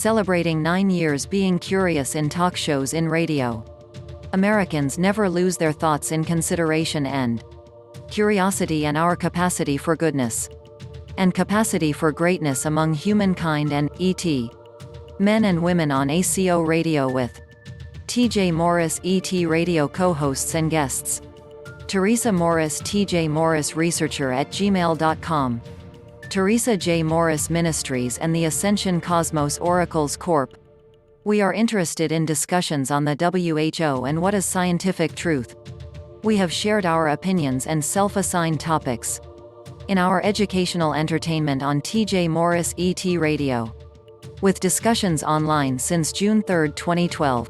celebrating 9 years being curious in talk shows in radio. Americans never lose their thoughts in consideration and curiosity and our capacity for goodness and capacity for greatness among humankind and E.T. Men and women on ACIR Radio with T.J. Morris ET Radio co-hosts and guests. Theresa Morris T.J. Morris Researcher at gmail.com. Theresa J. Morris Ministries and the Ascension Cosmos Oracles Corp. We are interested in discussions on the WHO and what is scientific truth. We have shared our opinions and self-assigned topics in our educational entertainment on T.J. Morris ET Radio, with discussions online since June 3, 2012.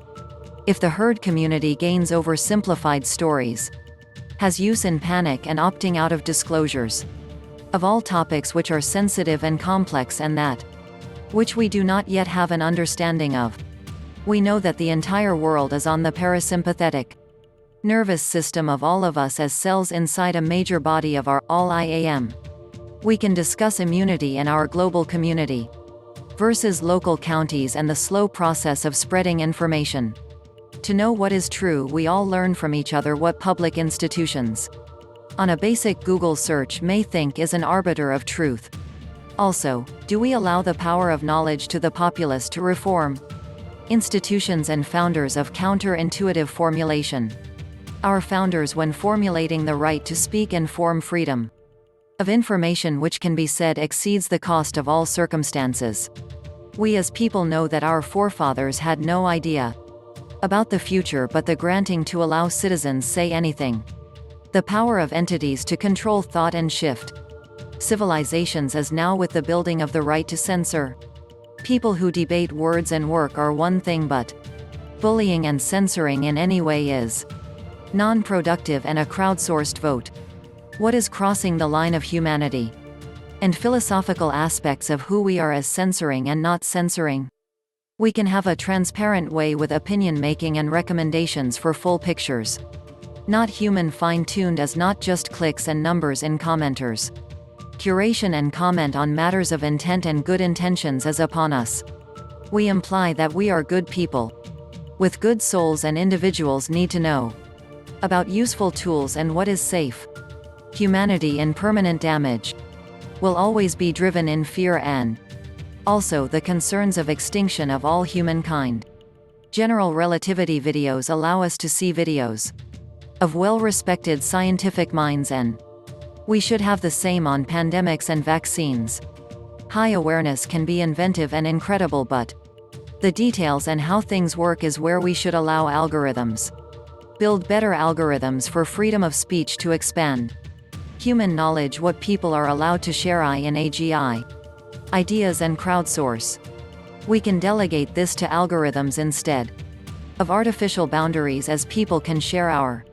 If the herd community gains oversimplified stories, has use in panic and opting out of disclosures of all topics which are sensitive and complex and that which we do not yet have an understanding of. We know that the entire world is on the parasympathetic nervous system of all of us as cells inside a major body of our all-IAM. We can discuss immunity in our global community versus local counties and the slow process of spreading information. To know what is true, we all learn from each other what public institutions on a basic Google search may think is an arbiter of truth. Also, do we allow the power of knowledge to the populace to reform institutions and founders of counterintuitive formulation? Our founders, when formulating the right to speak and form freedom of information which can be said exceeds the cost of all circumstances. We as people know that our forefathers had no idea about the future but the granting to allow citizens say anything. The power of entities to control thought and shift civilizations is now with the building of the right to censor. People who debate words and work are one thing, but bullying and censoring in any way is non-productive and a crowdsourced vote. What is crossing the line of humanity and philosophical aspects of who we are as censoring and not censoring? We can have a transparent way with opinion making and recommendations for full pictures. Not human fine-tuned as not just clicks and numbers in commenters. Curation and comment on matters of intent and good intentions is upon us. We imply that we are good people with good souls, and individuals need to know about useful tools and what is safe. Humanity in permanent damage will always be driven in fear and also the concerns of extinction of all humankind. General relativity videos allow us to see videos of well-respected scientific minds, and we should have the same on pandemics and vaccines. High awareness can be inventive and incredible, but the details and how things work is where we should allow algorithms build better algorithms for freedom of speech to expand human knowledge, what people are allowed to share in AGI ideas and crowdsource. We can delegate this to algorithms instead of artificial boundaries, as people can share our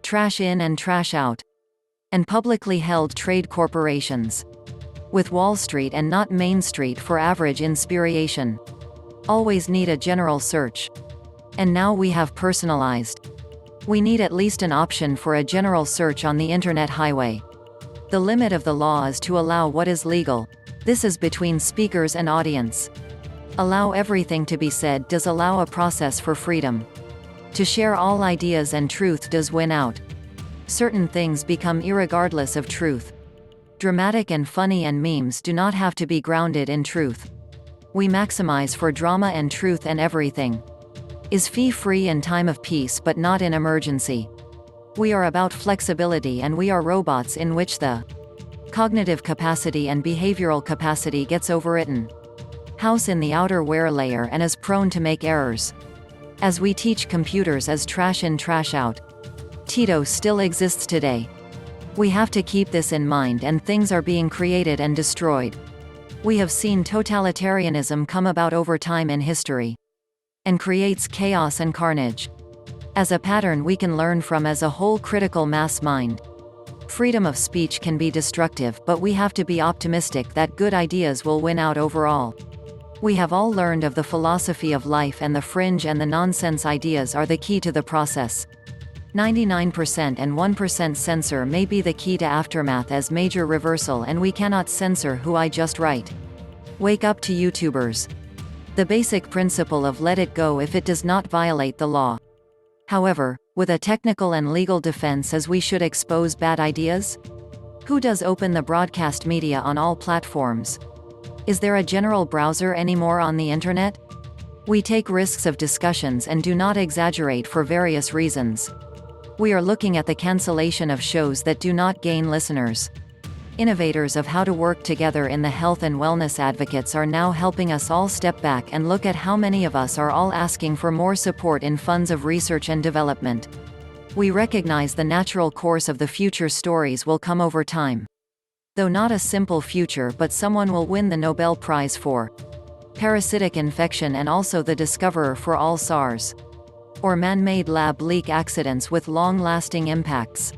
trash in and trash out. And publicly held trade corporations with Wall Street and not Main Street for average inspiration always need a general search. And now we have personalized. We need at least an option for a general search on the internet highway. The limit of the law is to allow what is legal. This is between speakers and audience. Allow everything to be said does allow a process for freedom to share all ideas, and truth does win out. Certain things become irregardless of truth. Dramatic and funny and memes do not have to be grounded in truth. We maximize for drama and truth, and everything is fee-free in time of peace but not in emergency. We are about flexibility, and we are robots in which the cognitive capacity and behavioral capacity gets overwritten. House in the outer wear layer and is prone to make errors. As we teach computers as trash in, trash out. Tito still exists today. We have to keep this in mind, and things are being created and destroyed. We have seen totalitarianism come about over time in history and creates chaos and carnage. As a pattern we can learn from as a whole critical mass mind. Freedom of speech can be destructive, but we have to be optimistic that good ideas will win out overall. We have all learned of the philosophy of life, and the fringe and the nonsense ideas are the key to the process. 99% and 1% censor may be the key to aftermath as major reversal, and we cannot censor who I just write. Wake up to YouTubers. The basic principle of let it go if it does not violate the law. However, with a technical and legal defense as we should expose bad ideas? Who does open the broadcast media on all platforms? Is there a general browser anymore on the internet? We take risks of discussions and do not exaggerate for various reasons. We are looking at the cancellation of shows that do not gain listeners. Innovators of how to work together in the health and wellness advocates are now helping us all step back and look at how many of us are all asking for more support in funds of research and development. We recognize the natural course of the future stories will come over time. Though not a simple future, but someone will win the Nobel Prize for parasitic infection and also the discoverer for all SARS. Or man-made lab leak accidents with long-lasting impacts.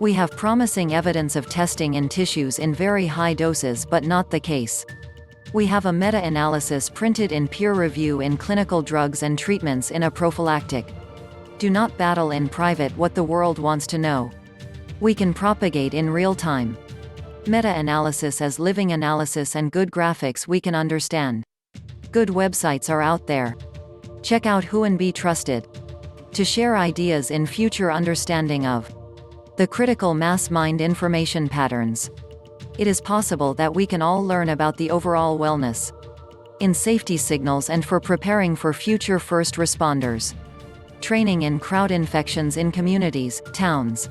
We have promising evidence of testing in tissues in very high doses, but not the case. We have a meta-analysis printed in peer review in Clinical Drugs and Treatments in a Prophylactic. Do not battle in private what the world wants to know. We can propagate in real time. Meta-analysis as living analysis and good graphics we can understand. Good websites are out there. Check out who and be trusted. To share ideas in future understanding of the critical mass mind information patterns. It is possible that we can all learn about the overall wellness in safety signals and for preparing for future first responders. Training in crowd infections in communities, towns,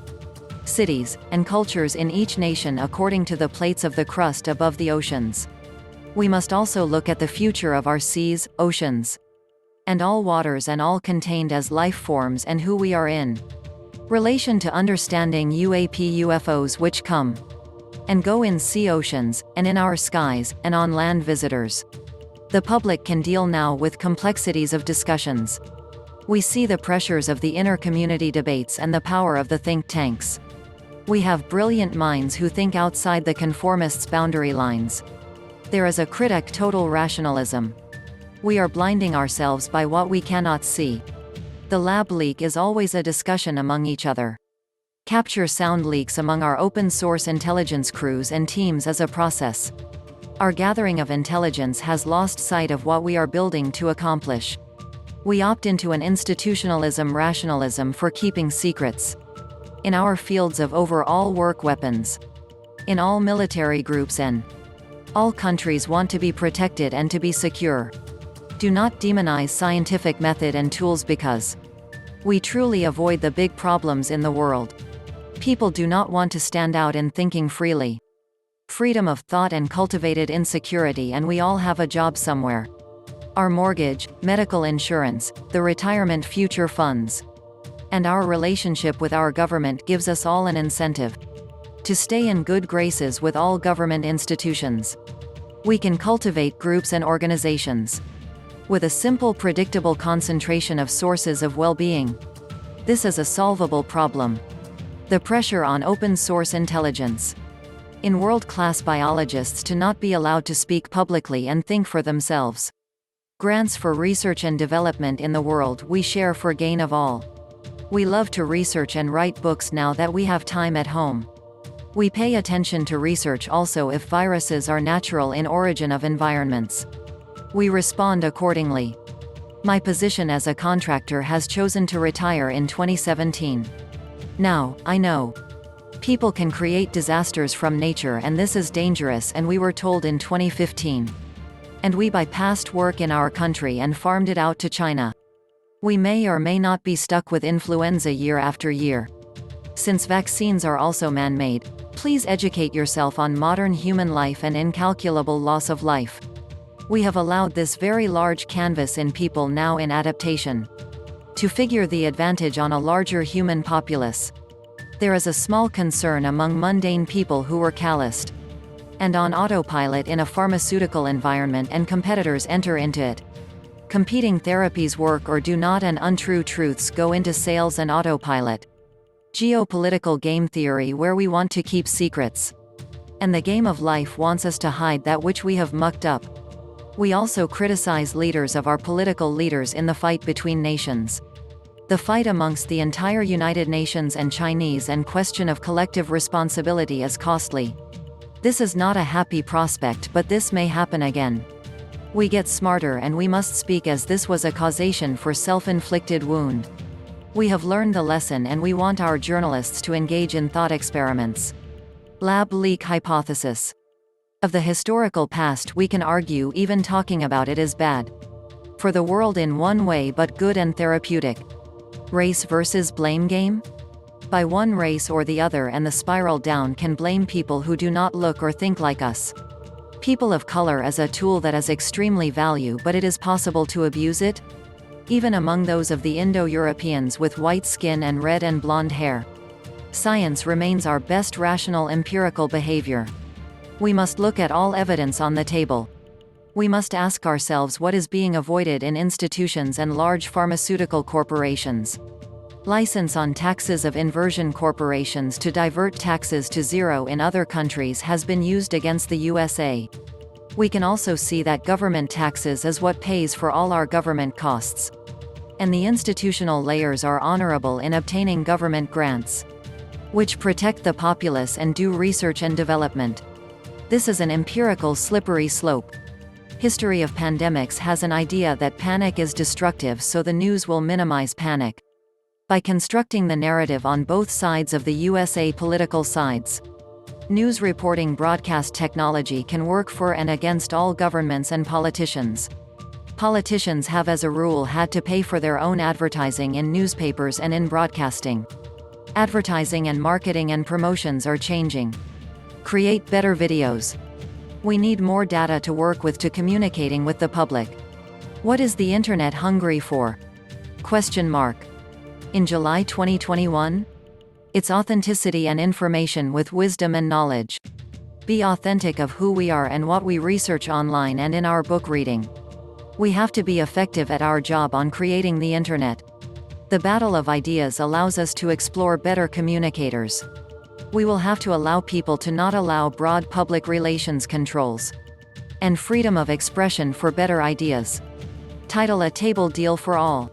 cities, and cultures in each nation according to the plates of the crust above the oceans. We must also look at the future of our seas, oceans, and all waters and all contained as life forms and who we are in relation to understanding UAP UFOs which come and go in sea oceans, and in our skies, and on land visitors. The public can deal now with complexities of discussions. We see the pressures of the inner community debates and the power of the think tanks. We have brilliant minds who think outside the conformists' boundary lines. There is a critic total rationalism. We are blinding ourselves by what we cannot see. The lab leak is always a discussion among each other. Capture sound leaks among our open-source intelligence crews and teams is a process. Our gathering of intelligence has lost sight of what we are building to accomplish. We opt into an institutionalism rationalism for keeping secrets. In our fields of overall work weapons. In all military groups and all countries want to be protected and to be secure. Do not demonize scientific method and tools because we truly avoid the big problems in the world. People do not want to stand out in thinking freely. Freedom of thought and cultivated insecurity, and we all have a job somewhere. Our mortgage, medical insurance, the retirement future funds, and our relationship with our government gives us all an incentive to stay in good graces with all government institutions. We can cultivate groups and organizations with a simple predictable concentration of sources of well-being. This is a solvable problem. The pressure on open-source intelligence in world-class biologists to not be allowed to speak publicly and think for themselves. Grants for research and development in the world we share for gain of all. We love to research and write books now that we have time at home. We pay attention to research also if viruses are natural in origin of environments. We respond accordingly. My position as a contractor has chosen to retire in 2017. Now, I know people can create disasters from nature and this is dangerous, and we were told in 2015. And we bypassed work in our country and farmed it out to China. We may or may not be stuck with influenza year after year. Since vaccines are also man-made, please educate yourself on modern human life and incalculable loss of life. We have allowed this very large canvas in people now in adaptation to figure the advantage on a larger human populace. There is a small concern among mundane people who were calloused and on autopilot in a pharmaceutical environment, and competitors enter into it. Competing therapies work or do not, and untrue truths go into sales and autopilot. Geopolitical game theory where we want to keep secrets. And the game of life wants us to hide that which we have mucked up. We also criticize leaders of our political leaders in the fight between nations. The fight amongst the entire United Nations and Chinese and question of collective responsibility is costly. This is not a happy prospect, but this may happen again. We get smarter and we must speak as this was a causation for self-inflicted wound. We have learned the lesson and we want our journalists to engage in thought experiments. Lab leak hypothesis. Of the historical past we can argue even talking about it is bad. For the world in one way but good and therapeutic. Race versus blame game? By one race or the other and the spiral down can blame people who do not look or think like us. People of color as a tool that is extremely valuable, but it is possible to abuse it? Even among those of the Indo-Europeans with white skin and red and blonde hair. Science remains our best rational empirical behavior. We must look at all evidence on the table. We must ask ourselves what is being avoided in institutions and large pharmaceutical corporations. License on taxes of inversion corporations to divert taxes to zero in other countries has been used against the USA. We can also see that government taxes is what pays for all our government costs. And the institutional layers are honorable in obtaining government grants, which protect the populace and do research and development. This is an empirical slippery slope. History of pandemics has an idea that panic is destructive, so the news will minimize panic. By constructing the narrative on both sides of the USA political sides. News reporting broadcast technology can work for and against all governments and politicians. Politicians have as a rule had to pay for their own advertising in newspapers and in broadcasting. Advertising and marketing and promotions are changing. Create better videos. We need more data to work with to communicating with the public. What is the internet hungry for? Question mark. In July 2021? Its authenticity and information with wisdom and knowledge. Be authentic of who we are and what we research online and in our book reading. We have to be effective at our job on creating the internet. The battle of ideas allows us to explore better communicators. We will have to allow people to not allow broad public relations controls. And freedom of expression for better ideas. Title: A Table Deal for All.